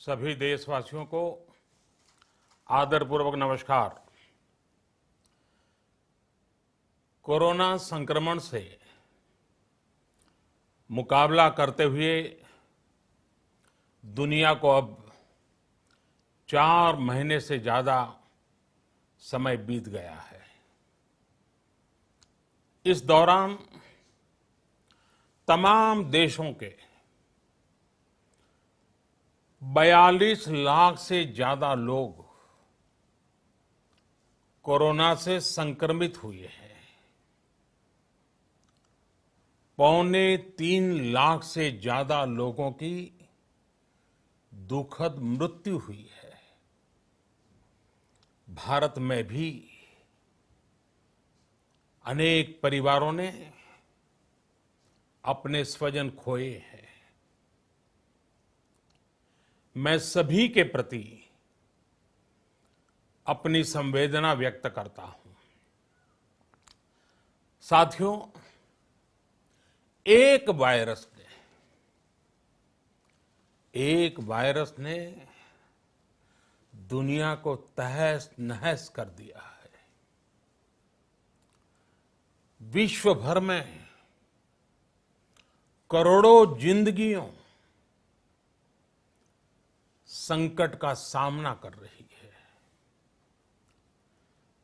सभी देशवासियों को आदरपूर्वक नमस्कार। कोरोना संक्रमण से मुकाबला करते हुए दुनिया को अब 4 महीने से ज्यादा समय बीत गया है। इस दौरान तमाम देशों के 42 लाख से ज्यादा लोग कोरोना से संक्रमित हुए हैं। 2.25 लाख से ज्यादा लोगों की दुखद मृत्यु हुई है। भारत में भी अनेक परिवारों ने अपने स्वजन खोए हैं। मैं सभी के प्रति अपनी संवेदना व्यक्त करता हूं। साथियों, एक वायरस ने दुनिया को तहस नहस कर दिया है। विश्व भर में करोड़ों जिंदगियों संकट का सामना कर रही है।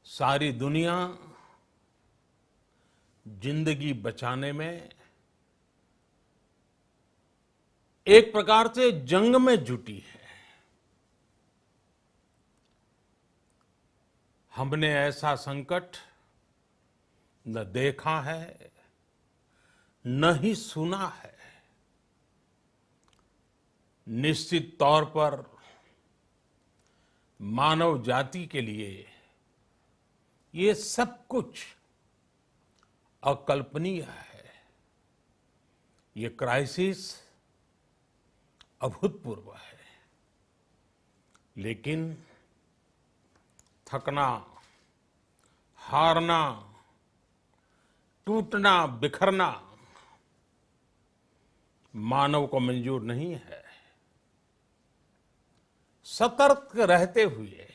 सारी दुनिया जिंदगी बचाने में एक प्रकार से जंग में जुटी है। हमने ऐसा संकट न देखा है, न ही सुना है। निश्चित तौर पर मानव जाति के लिए ये सब कुछ अकल्पनीय है। ये क्राइसिस अभूतपूर्व है। लेकिन थकना, हारना, टूटना, बिखरना मानव को मंजूर नहीं है। सतर्क रहते हुए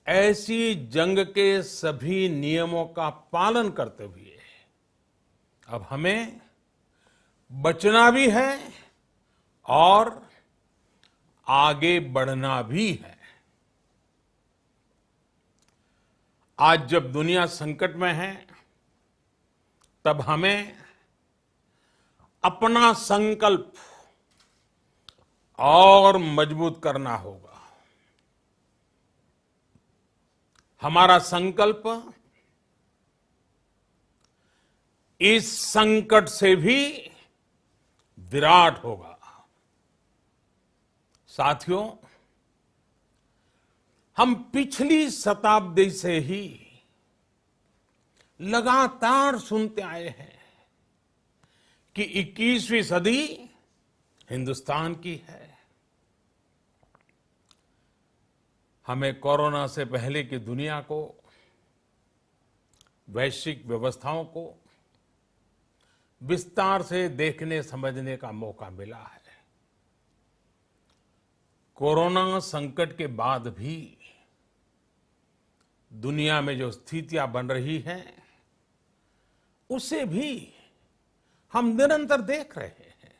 ऐसी जंग के सभी नियमों का पालन करते हुए अब हमें बचना भी है और आगे बढ़ना भी है। आज जब दुनिया संकट में है, तब हमें अपना संकल्प और मजबूत करना होगा। हमारा संकल्प इस संकट से भी विराट होगा। साथियों, हम पिछली शताब्दी से ही लगातार सुनते आए हैं कि 21वीं सदी हिंदुस्तान की है। हमें कोरोना से पहले की दुनिया को, वैश्विक व्यवस्थाओं को विस्तार से देखने समझने का मौका मिला है। कोरोना संकट के बाद भी दुनिया में जो स्थितियां बन रही हैं, उसे भी हम निरंतर देख रहे हैं।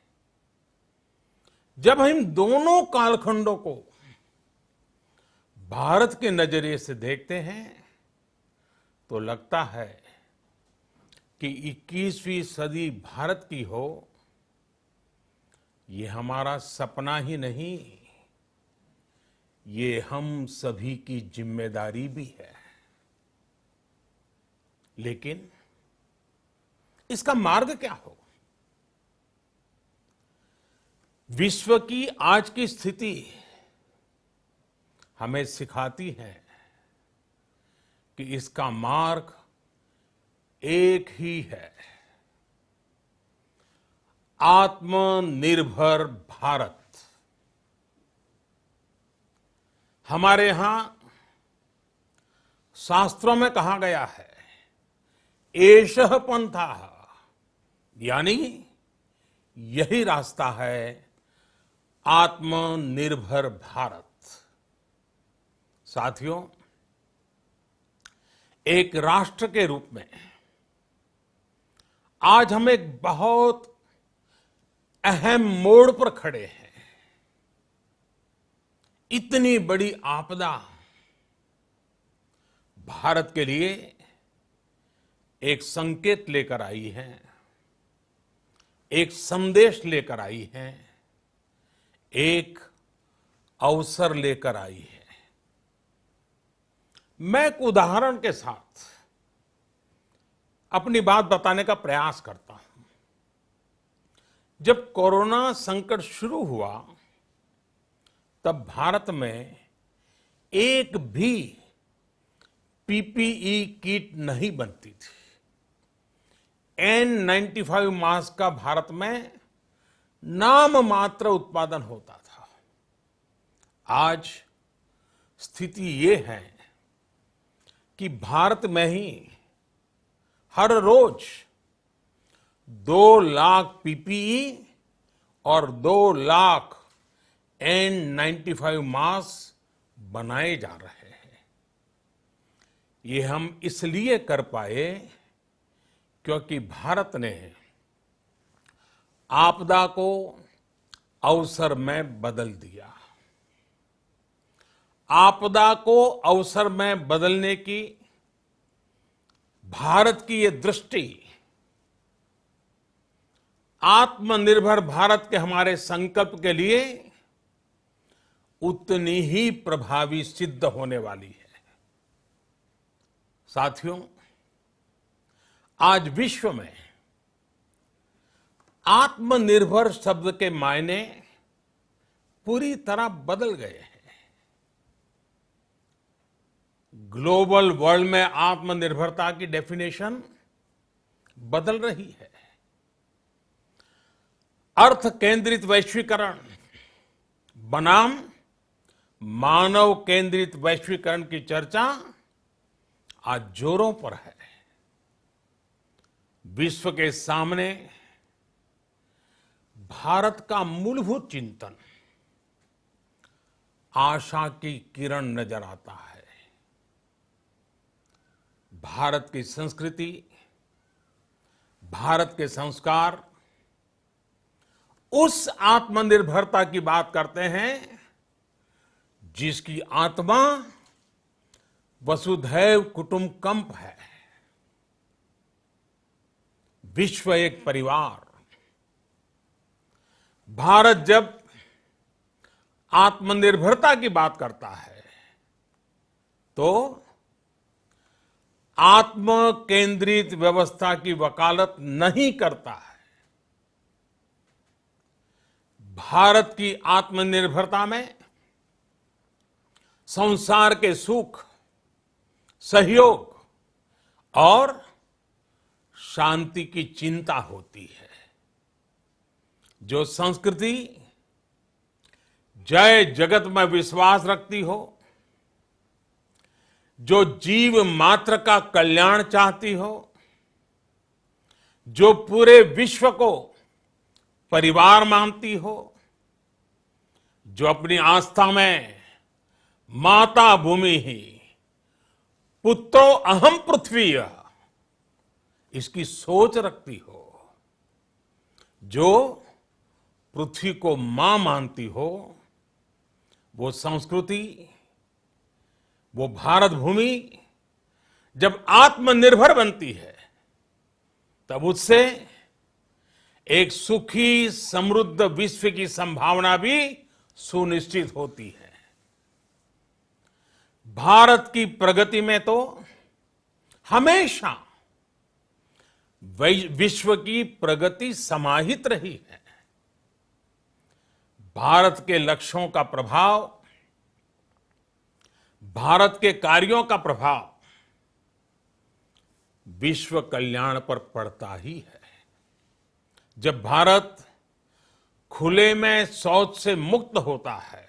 जब हम दोनों कालखंडों को भारत के नजरिए से देखते हैं, तो लगता है कि 21वीं सदी भारत की हो, ये हमारा सपना ही नहीं, ये हम सभी की जिम्मेदारी भी है। लेकिन इसका मार्ग क्या हो? विश्व की आज की स्थिति हमें सिखाती है कि इसका मार्ग एक ही है, आत्मनिर्भर भारत। हमारे यहां शास्त्रों में कहा गया है, एषः पंथः, यानी यही रास्ता है आत्मनिर्भर भारत। साथियों, एक राष्ट्र के रूप में आज हम एक बहुत अहम मोड़ पर खड़े हैं। इतनी बड़ी आपदा भारत के लिए एक संकेत लेकर आई है, एक संदेश लेकर आई है, एक अवसर लेकर आई है। मैं एक उदाहरण के साथ अपनी बात बताने का प्रयास करता हूं। जब कोरोना संकट शुरू हुआ, तब भारत में एक भी पीपीई किट नहीं बनती थी। N95 मास्क का भारत में नाम मात्र उत्पादन होता था। आज स्थिति ये है कि भारत में ही हर रोज 2 लाख पीपीई और 2 लाख N95 मास्क बनाए जा रहे हैं। ये हम इसलिए कर पाए क्योंकि भारत ने आपदा को अवसर में बदल दिया। आपदा को अवसर में बदलने की भारत की ये दृष्टि आत्मनिर्भर भारत के हमारे संकल्प के लिए उतनी ही प्रभावी सिद्ध होने वाली है। साथियों, आज विश्व में आत्मनिर्भर शब्द के मायने पूरी तरह बदल गए हैं। ग्लोबल वर्ल्ड में आत्मनिर्भरता की डेफिनेशन बदल रही है। अर्थ केंद्रित वैश्वीकरण बनाम मानव केंद्रित वैश्वीकरण की चर्चा आज जोरों पर है। विश्व के सामने भारत का मूलभूत चिंतन आशा की किरण नजर आता है। भारत की संस्कृति, भारत के संस्कार उस आत्मनिर्भरता की बात करते हैं जिसकी आत्मा वसुधैव कुटुंबकम है। विश्व एक परिवार। भारत जब आत्मनिर्भरता की बात करता है तो आत्म केंद्रित व्यवस्था की वकालत नहीं करता है। भारत की आत्मनिर्भरता में संसार के सुख, सहयोग और शांति की चिंता होती है। जो संस्कृति जय जगत में विश्वास रखती हो, जो जीव मात्र का कल्याण चाहती हो, जो पूरे विश्व को परिवार मानती हो, जो अपनी आस्था में माता भूमि ही पुत्रो अहम पृथ्वी इसकी सोच रखती हो, जो पृथ्वी को मां मानती हो, वो संस्कृति, वो भारत भूमि जब आत्मनिर्भर बनती है तब उससे एक सुखी समृद्ध विश्व की संभावना भी सुनिश्चित होती है। भारत की प्रगति में तो हमेशा विश्व की प्रगति समाहित रही है। भारत के लक्ष्यों का प्रभाव, भारत के कार्यों का प्रभाव विश्व कल्याण पर पड़ता ही है। जब भारत खुले में शौच से मुक्त होता है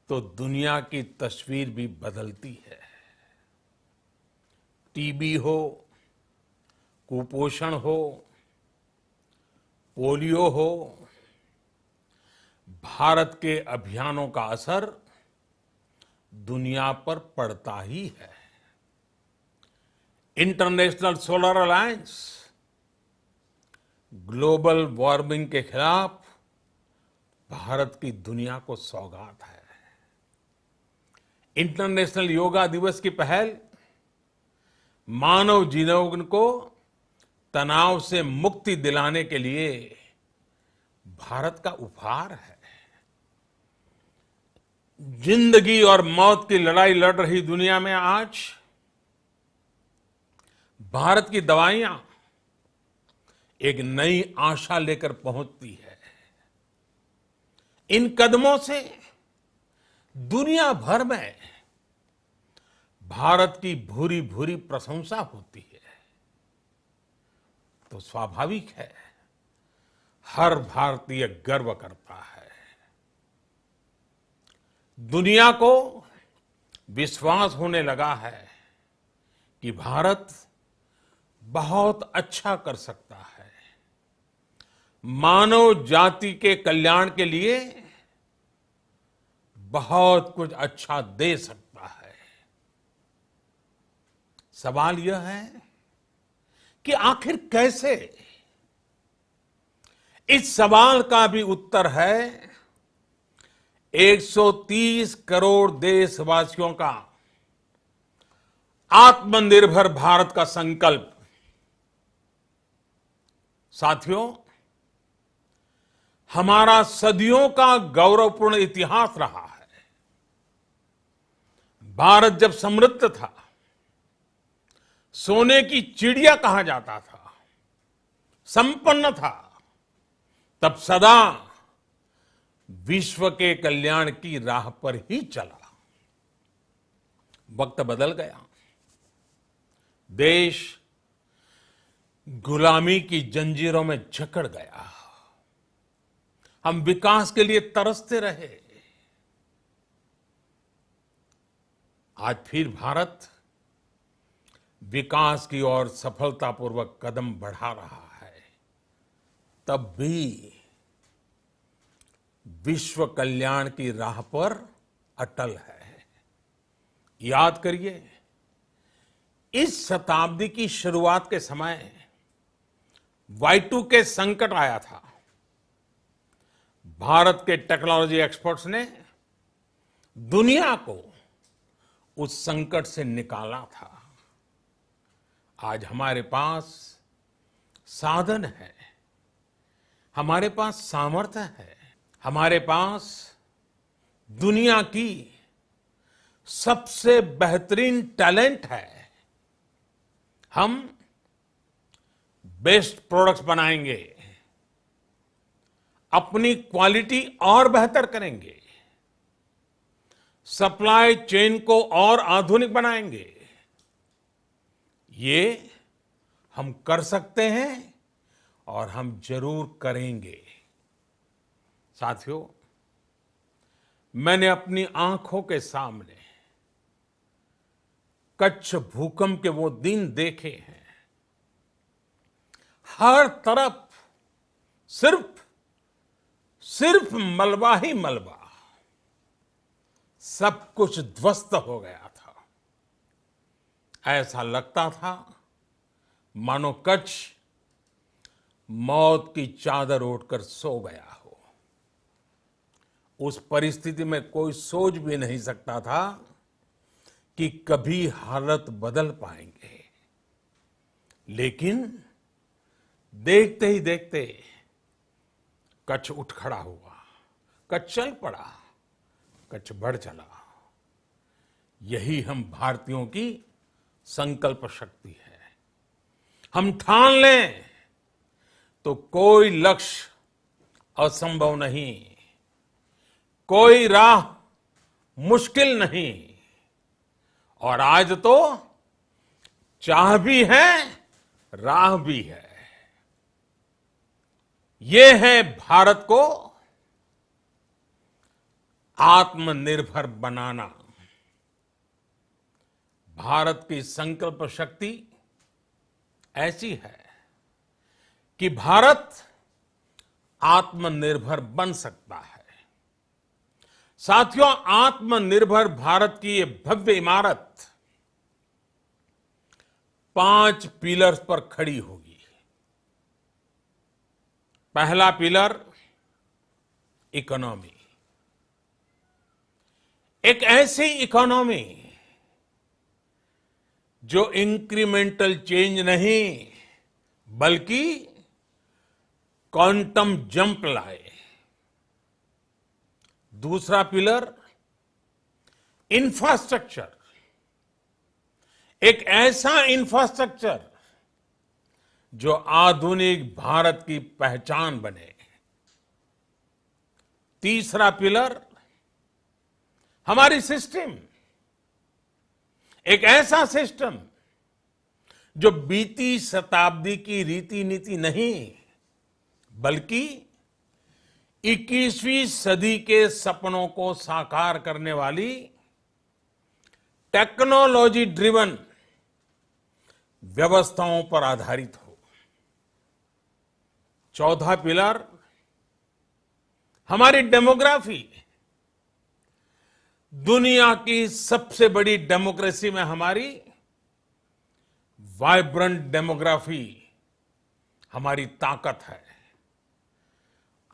तो दुनिया की तस्वीर भी बदलती है। टीबी हो, कुपोषण हो, पोलियो हो, भारत के अभियानों का असर दुनिया पर पड़ता ही है। International solar alliance global warming के खिलाफ भारत की दुनिया को सौगात है। इंटरनेशनल योगा दिवस की पहल मानव जीवन को तनाव से मुक्ति दिलाने के लिए भारत का उपहार है। जिंदगी और मौत की लड़ाई लड़ रही दुनिया में आज भारत की दवाइयां एक नई आशा लेकर पहुंचती है। इन कदमों से दुनिया भर में भारत की भूरी भूरी प्रशंसा होती है। तो स्वाभाविक है, हर भारतीय गर्व करता है। दुनिया को विश्वास होने लगा है कि भारत बहुत अच्छा कर सकता है, मानव जाति के कल्याण के लिए बहुत कुछ अच्छा दे सकता है। सवाल यह है कि आखिर कैसे? इस सवाल का भी उत्तर है 130 करोड़ देशवासियों का आत्मनिर्भर भारत का संकल्प। साथियों, हमारा सदियों का गौरवपूर्ण इतिहास रहा है। भारत जब समृद्ध था, सोने की चिड़िया कहा जाता था, संपन्न था, तब सदा विश्व के कल्याण की राह पर ही चला। वक्त बदल गया, देश गुलामी की जंजीरों में जकड़ गया। हम विकास के लिए तरसते रहे। आज फिर भारत विकास की ओर सफलतापूर्वक कदम बढ़ा रहा है। तब भी विश्व कल्याण की राह पर अटल है। याद करिए, इस शताब्दी की शुरुआत के समय Y2K संकट आया था। भारत के टेक्नोलॉजी एक्सपर्ट्स ने दुनिया को उस संकट से निकाला था। आज हमारे पास साधन है, हमारे पास सामर्थ्य है, हमारे पास दुनिया की सबसे बेहतरीन टैलेंट है। हम बेस्ट प्रोडक्ट्स बनाएंगे, अपनी क्वालिटी और बेहतर करेंगे, सप्लाई चेन को और आधुनिक बनाएंगे। ये हम कर सकते हैं और हम जरूर करेंगे। साथियों, मैंने अपनी आंखों के सामने कच्छ भूकंप के वो दिन देखे हैं। हर तरफ सिर्फ मलबा ही मलबा, सब कुछ ध्वस्त हो गया था। ऐसा लगता था मानो कच्छ मौत की चादर ओढ़कर सो गया हो। उस परिस्थिति में कोई सोच भी नहीं सकता था कि कभी हालत बदल पाएंगे। लेकिन देखते ही देखते कच्छ उठ खड़ा हुआ, कच्छ चल पड़ा, कच्छ बढ़ चला। यही हम भारतीयों की संकल्प शक्ति है। हम ठान लें तो कोई लक्ष्य असंभव नहीं, कोई राह मुश्किल नहीं। और आज तो चाह भी है, राह भी है। ये है भारत को आत्मनिर्भर बनाना। भारत की संकल्प शक्ति ऐसी है कि भारत आत्मनिर्भर बन सकता है। साथियों, आत्मनिर्भर भारत की ये भव्य इमारत 5 पिलर्स पर खड़ी होगी। पहला पिलर इकोनॉमी। एक ऐसी इकोनॉमी जो इंक्रीमेंटल चेंज नहीं बल्कि क्वांटम जंप लाए। दूसरा पिलर इंफ्रास्ट्रक्चर। एक ऐसा इंफ्रास्ट्रक्चर जो आधुनिक भारत की पहचान बने। तीसरा पिलर हमारी सिस्टम। एक ऐसा सिस्टम जो बीती शताब्दी की रीति नीति नहीं बल्कि 21वीं सदी के सपनों को साकार करने वाली टेक्नोलॉजी ड्रिवन व्यवस्थाओं पर आधारित हो। चौथा पिलर हमारी डेमोग्राफी। दुनिया की सबसे बड़ी डेमोक्रेसी में हमारी वाइब्रेंट डेमोग्राफी हमारी ताकत है।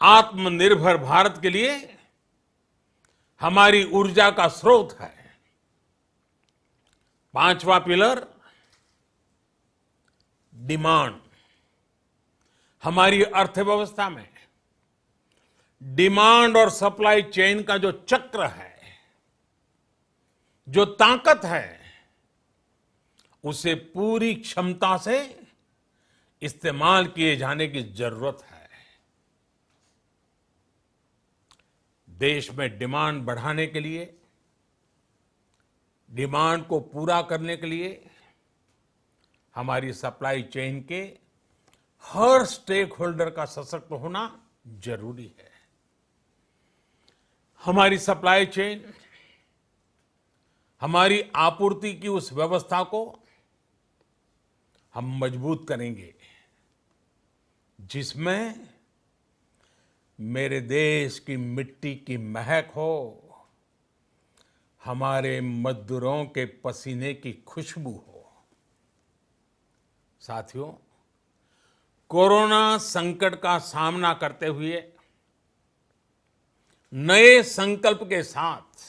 आत्मनिर्भर भारत के लिए हमारी ऊर्जा का स्रोत है। पांचवा पिलर डिमांड। हमारी अर्थव्यवस्था में डिमांड और सप्लाई चेन का जो चक्र है, जो ताकत है, उसे पूरी क्षमता से इस्तेमाल किए जाने की जरूरत है। देश में डिमांड बढ़ाने के लिए, डिमांड को पूरा करने के लिए हमारी सप्लाई चेन के हर स्टेक होल्डर का सशक्त होना जरूरी है। हमारी सप्लाई चेन, हमारी आपूर्ति की उस व्यवस्था को हम मजबूत करेंगे जिसमें मेरे देश की मिट्टी की महक हो, हमारे मजदूरों के पसीने की खुशबू हो। साथियों, कोरोना संकट का सामना करते हुए नए संकल्प के साथ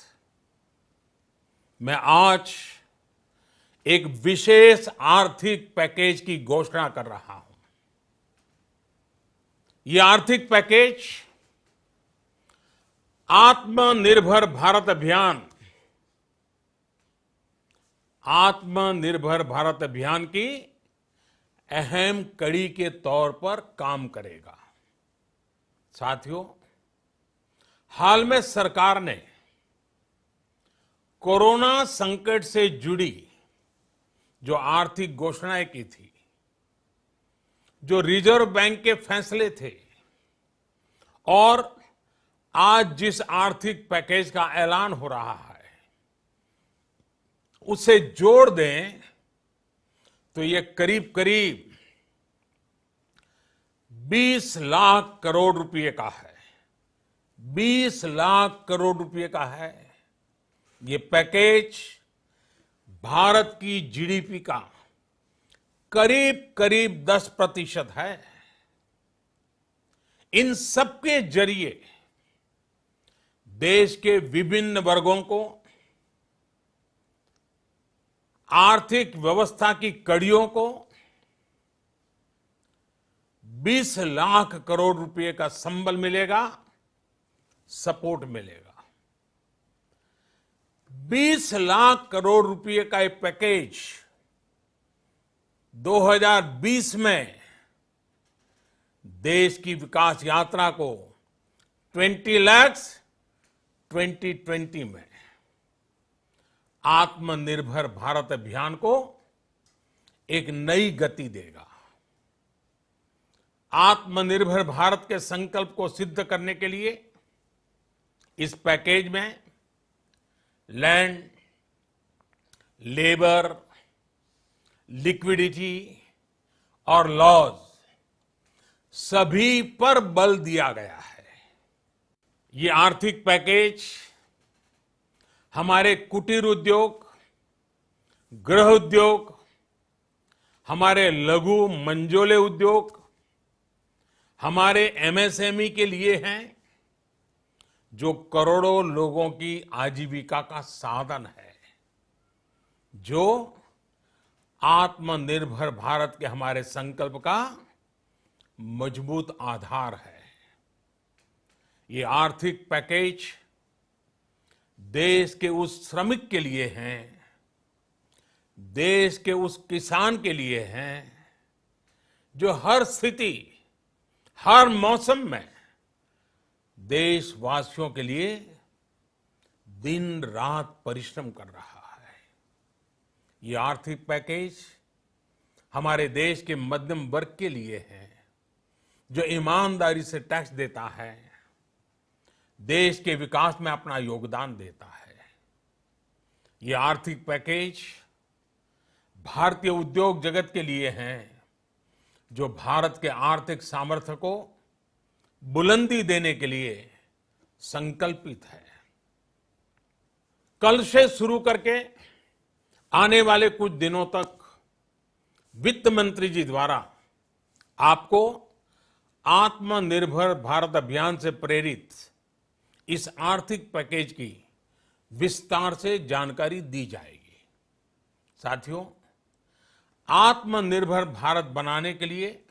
मैं आज एक विशेष आर्थिक पैकेज की घोषणा कर रहा हूं। यह आर्थिक पैकेज आत्मनिर्भर भारत अभियान, आत्मनिर्भर भारत अभियान की अहम कड़ी के तौर पर काम करेगा। साथियों, हाल में सरकार ने कोरोना संकट से जुड़ी जो आर्थिक घोषणाएं की थी, जो रिजर्व बैंक के फैसले थे और आज जिस आर्थिक पैकेज का ऐलान हो रहा है, उसे जोड़ दें तो ये करीब करीब 20 लाख करोड़ रुपए का है। 20 लाख करोड़ रुपए का है। ये पैकेज भारत की जीडीपी का करीब करीब 10% है। इन सबके जरिए देश के विभिन्न वर्गों को आर्थिक व्यवस्था की कड़ियों को 20 लाख करोड़ रुपए का संबल मिलेगा, सपोर्ट मिलेगा। 20 लाख करोड़ रुपए का एक पैकेज 2020 में देश की विकास यात्रा को 20 लाख 2020 में आत्मनिर्भर भारत अभियान को एक नई गति देगा। आत्मनिर्भर भारत के संकल्प को सिद्ध करने के लिए इस पैकेज में लैंड, लेबर, लिक्विडिटी और लॉज सभी पर बल दिया गया है। ये आर्थिक पैकेज हमारे कुटीर उद्योग, गृह उद्योग, हमारे लघु मंझोले उद्योग, हमारे एमएसएमई के लिए हैं, जो करोड़ों लोगों की आजीविका का साधन है, जो आत्मनिर्भर भारत के हमारे संकल्प का मजबूत आधार है। ये आर्थिक पैकेज देश के उस श्रमिक के लिए हैं, देश के उस किसान के लिए हैं, जो हर स्थिति, हर मौसम में देशवासियों के लिए दिन रात परिश्रम कर रहा है। ये आर्थिक पैकेज हमारे देश के मध्यम वर्ग के लिए है, जो ईमानदारी से टैक्स देता है, देश के विकास में अपना योगदान देता है। ये आर्थिक पैकेज भारतीय उद्योग जगत के लिए हैं, जो भारत के आर्थिक सामर्थ्य को बुलंदी देने के लिए संकल्पित है। कल से शुरू करके आने वाले कुछ दिनों तक वित्त मंत्री जी द्वारा आपको आत्मनिर्भर भारत अभियान से प्रेरित इस आर्थिक पैकेज की विस्तार से जानकारी दी जाएगी। साथियों, आत्मनिर्भर भारत बनाने के लिए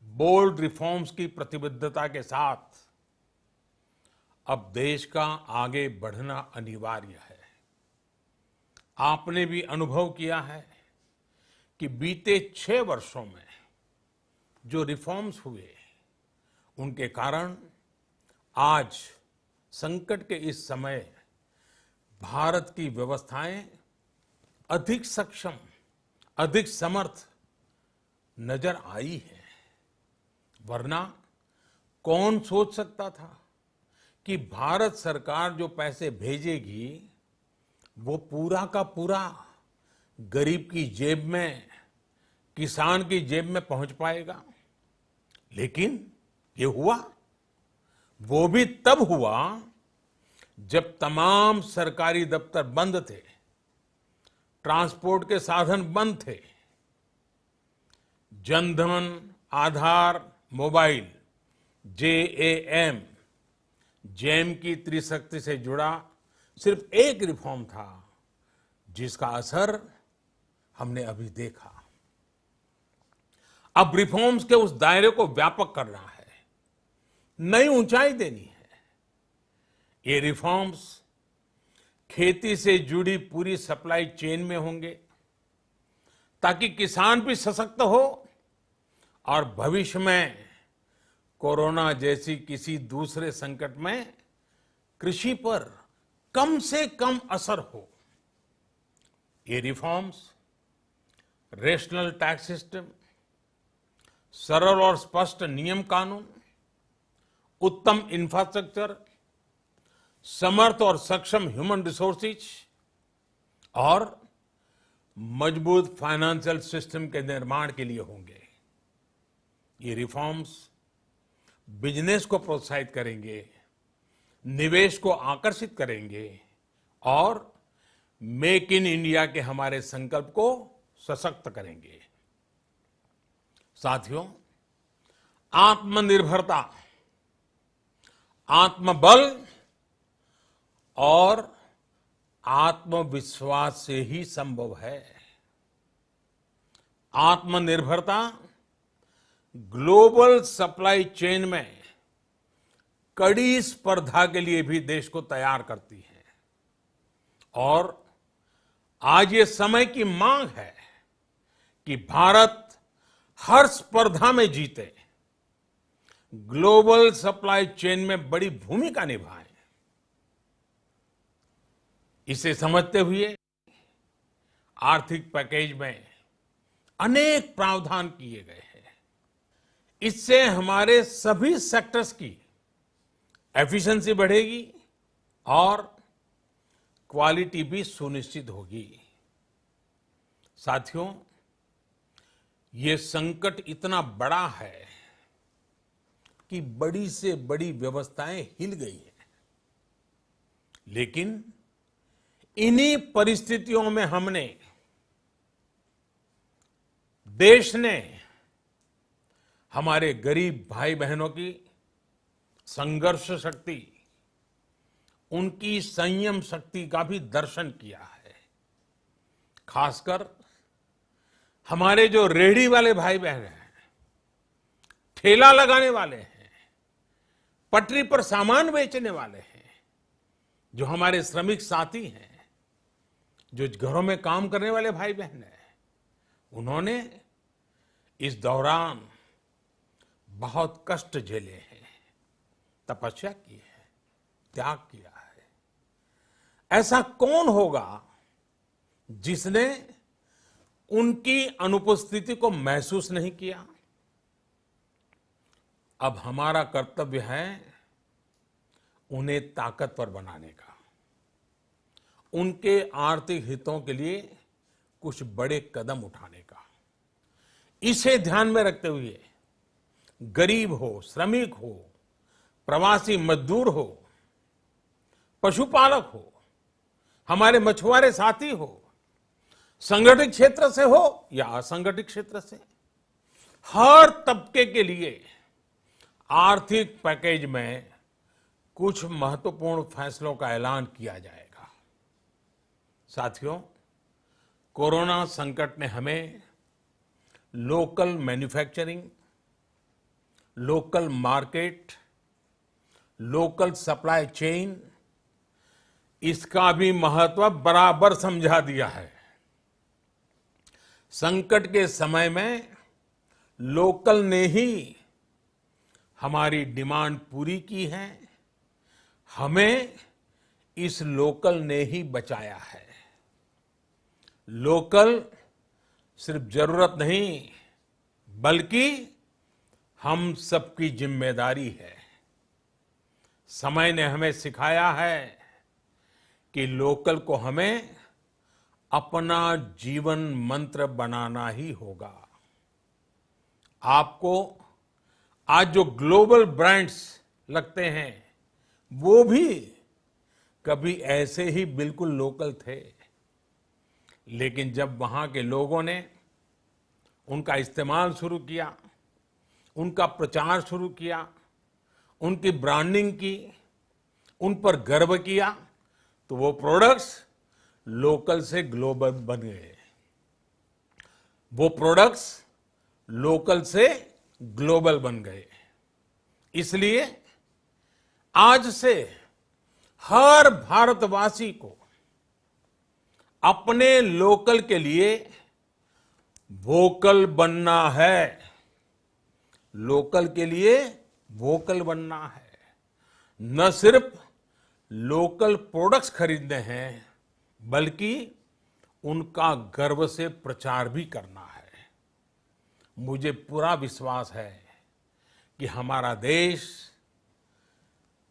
बोल्ड रिफॉर्म्स की प्रतिबद्धता के साथ अब देश का आगे बढ़ना अनिवार्य है। आपने भी अनुभव किया है कि बीते 6 वर्षों में जो रिफॉर्म्स हुए, उनके कारण आज संकट के इस समय भारत की व्यवस्थाएं अधिक सक्षम, अधिक समर्थ नजर आई है। वरना कौन सोच सकता था कि भारत सरकार जो पैसे भेजेगी वो पूरा का पूरा गरीब की जेब में, किसान की जेब में पहुंच पाएगा। लेकिन ये हुआ, वो भी तब हुआ जब तमाम सरकारी दफ्तर बंद थे, ट्रांसपोर्ट के साधन बंद थे। जनधन, आधार, मोबाइल, जेएएम, जैम की त्रिशक्ति से जुड़ा सिर्फ एक रिफॉर्म था, जिसका असर हमने अभी देखा। अब रिफॉर्म्स के उस दायरे को व्यापक करना है, नई ऊंचाई देनी है। ये रिफॉर्म्स खेती से जुड़ी पूरी सप्लाई चेन में होंगे, ताकि किसान भी सशक्त हो और भविष्य में कोरोना जैसी किसी दूसरे संकट में कृषि पर कम से कम असर हो। ये रिफॉर्म्स रेशनल टैक्स सिस्टम, सरल और स्पष्ट नियम कानून, उत्तम इंफ्रास्ट्रक्चर, समर्थ और सक्षम ह्यूमन रिसोर्सेज और मजबूत फाइनेंशियल सिस्टम के निर्माण के लिए होंगे। ये रिफॉर्म्स बिजनेस को प्रोत्साहित करेंगे, निवेश को आकर्षित करेंगे और मेक इन इंडिया के हमारे संकल्प को सशक्त करेंगे। साथियों, आत्मनिर्भरता, आत्मबल और आत्मविश्वास से ही संभव है। आत्मनिर्भरता ग्लोबल सप्लाई चेन में कड़ी स्पर्धा के लिए भी देश को तैयार करती है। और आज ये समय की मांग है कि भारत हर स्पर्धा में जीते, ग्लोबल सप्लाई चेन में बड़ी भूमिका निभाए। इसे समझते हुए आर्थिक पैकेज में अनेक प्रावधान किए गए हैं। इससे हमारे सभी सेक्टर्स की एफिशिएंसी बढ़ेगी और क्वालिटी भी सुनिश्चित होगी। साथियों, ये संकट इतना बड़ा है कि बड़ी से बड़ी व्यवस्थाएं हिल गई हैं। लेकिन इन्हीं परिस्थितियों में हमने, देश ने हमारे गरीब भाई बहनों की संघर्ष शक्ति, उनकी संयम शक्ति का भी दर्शन किया है। खासकर हमारे जो रेहड़ी वाले भाई बहन हैं, ठेला लगाने वाले हैं, पटरी पर सामान बेचने वाले हैं, जो हमारे श्रमिक साथी हैं, जो घरों में काम करने वाले भाई बहन हैं, उन्होंने इस दौरान बहुत कष्ट झेले हैं, तपस्या की है, त्याग किया है। ऐसा कौन होगा जिसने उनकी अनुपस्थिति को महसूस नहीं किया? अब हमारा कर्तव्य है उन्हें ताकतवर बनाने का, उनके आर्थिक हितों के लिए कुछ बड़े कदम उठाने का। इसे ध्यान में रखते हुए गरीब हो, श्रमिक हो, प्रवासी मजदूर हो, पशुपालक हो, हमारे मछुआरे साथी हो, संगठित क्षेत्र से हो या असंगठित क्षेत्र से, हर तबके के लिए आर्थिक पैकेज में कुछ महत्वपूर्ण फैसलों का ऐलान किया जाएगा। साथियों, कोरोना संकट ने हमें local manufacturing, local market, local supply chain, इसका भी महत्व बराबर समझा दिया है। संकट के समय में लोकल ने ही हमारी डिमांड पूरी की है, हमें इस लोकल ने ही बचाया है। लोकल सिर्फ जरूरत नहीं, बल्कि हम सबकी जिम्मेदारी है। समय ने हमें सिखाया है कि लोकल को हमें अपना जीवन मंत्र बनाना ही होगा। आपको आज जो ग्लोबल ब्रांड्स लगते हैं, वो भी कभी ऐसे ही बिल्कुल लोकल थे, लेकिन जब वहां के लोगों ने उनका इस्तेमाल शुरू किया, उनका प्रचार शुरू किया, उनकी ब्रांडिंग की, उन पर गर्व किया, तो वो प्रोडक्ट्स लोकल से ग्लोबल बन गए। वो प्रोडक्ट्स लोकल से ग्लोबल बन गए। इसलिए आज से हर भारतवासी को अपने लोकल के लिए वोकल बनना है। लोकल के लिए वोकल बनना है। न सिर्फ लोकल प्रोडक्ट्स खरीदने हैं, बल्कि उनका गर्व से प्रचार भी करना है। मुझे पूरा विश्वास है कि हमारा देश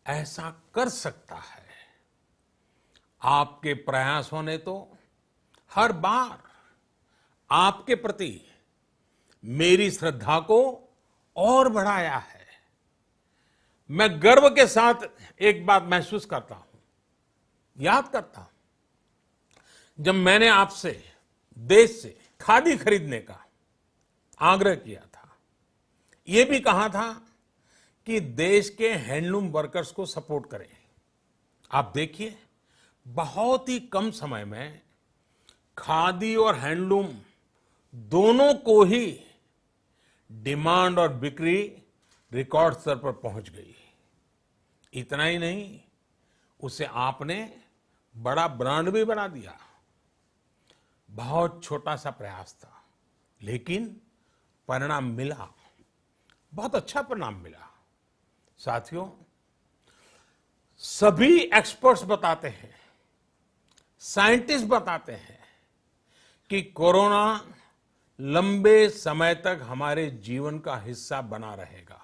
ऐसा कर सकता है। आपके प्रयासों ने तो हर बार आपके प्रति मेरी श्रद्धा को और बढ़ाया है। मैं गर्व के साथ एक बात महसूस करता हूं, याद करता हूं, जब मैंने आपसे देश से खादी खरीदने का आग्रह किया था, यह भी कहा था कि देश के हैंडलूम वर्कर्स को सपोर्ट करें। आप देखिए, बहुत ही कम समय में खादी और हैंडलूम दोनों को ही डिमांड और बिक्री रिकॉर्ड स्तर पर पहुंच गई। इतना ही नहीं, उसे आपने बड़ा ब्रांड भी बना दिया। बहुत छोटा सा प्रयास था, लेकिन परिणाम मिला, बहुत अच्छा परिणाम मिला। साथियों, सभी एक्सपर्ट्स बताते हैं, साइंटिस्ट बताते हैं कि कोरोना लंबे समय तक हमारे जीवन का हिस्सा बना रहेगा।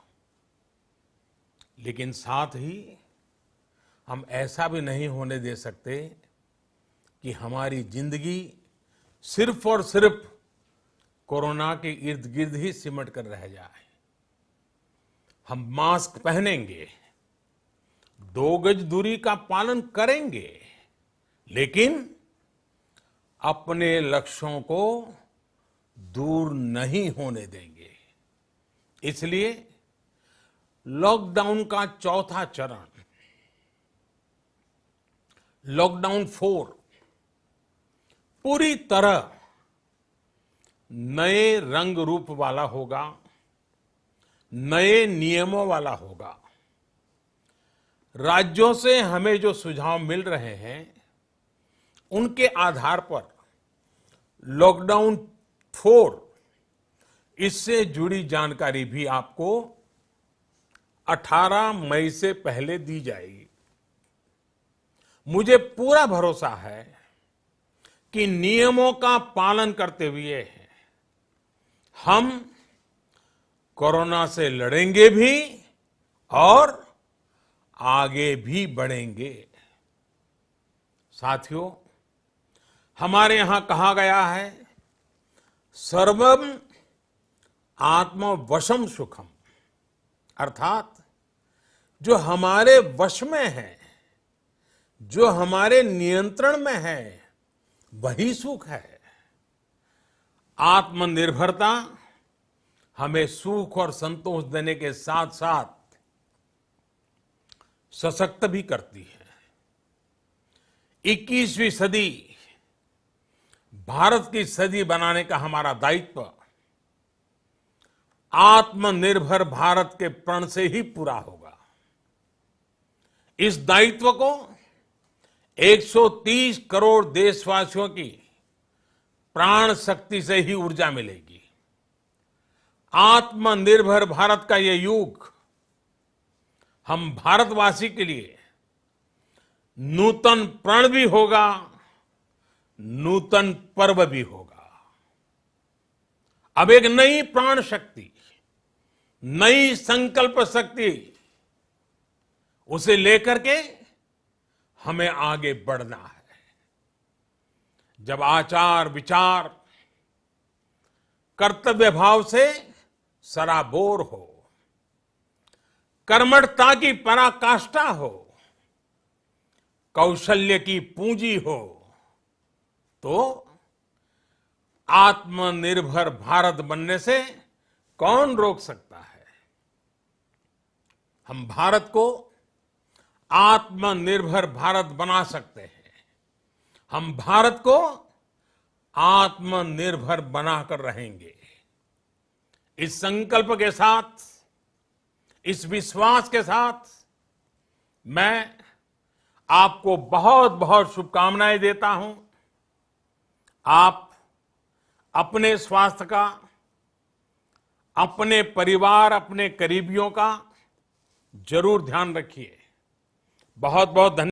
लेकिन साथ ही हम ऐसा भी नहीं होने दे सकते कि हमारी जिंदगी सिर्फ और सिर्फ कोरोना के इर्द गिर्द ही सिमट कर रह जाए। हम मास्क पहनेंगे, 2 गज दूरी का पालन करेंगे, लेकिन अपने लक्ष्यों को दूर नहीं होने देंगे। इसलिए लॉकडाउन का चौथा चरण, लॉकडाउन 4, पूरी तरह नए रंग रूप वाला होगा, नए नियमों वाला होगा। राज्यों से हमें जो सुझाव मिल रहे हैं, उनके आधार पर लॉकडाउन 4, इससे जुड़ी जानकारी भी आपको 18 मई से पहले दी जाएगी। मुझे पूरा भरोसा है कि नियमों का पालन करते हुए हम कोरोना से लड़ेंगे भी और आगे भी बढ़ेंगे। साथियों, हमारे यहां कहा गया है, सर्वम आत्मवशम सुखम, अर्थात जो हमारे वश में है, जो हमारे नियंत्रण में है, वही सुख है। आत्मनिर्भरता हमें सुख और संतोष देने के साथ साथ सशक्त भी करती है। 21वीं सदी भारत की सदी बनाने का हमारा दायित्व आत्मनिर्भर भारत के प्रण से ही पूरा होगा। इस दायित्व को 130 करोड़ देशवासियों की प्राण शक्ति से ही ऊर्जा मिलेगी। आत्मनिर्भर भारत का ये युग हम भारतवासी के लिए नूतन प्रण भी होगा, नूतन पर्व भी होगा। अब एक नई प्राण शक्ति, नई संकल्प शक्ति, उसे लेकर के हमें आगे बढ़ना है। जब आचार विचार कर्तव्य भाव से सराबोर हो, कर्मठता की पराकाष्ठा हो, कौशल्य की पूंजी हो, तो आत्मनिर्भर भारत बनने से कौन रोक सकता है। हम भारत को आत्मनिर्भर भारत बना सकते हैं। हम भारत को आत्मनिर्भर बनाकर रहेंगे। इस संकल्प के साथ, इस विश्वास के साथ मैं आपको बहुत बहुत शुभकामनाएं देता हूं। आप अपने स्वास्थ्य का, अपने परिवार, अपने करीबियों का जरूर ध्यान रखिए। बहुत बहुत धन्यवाद।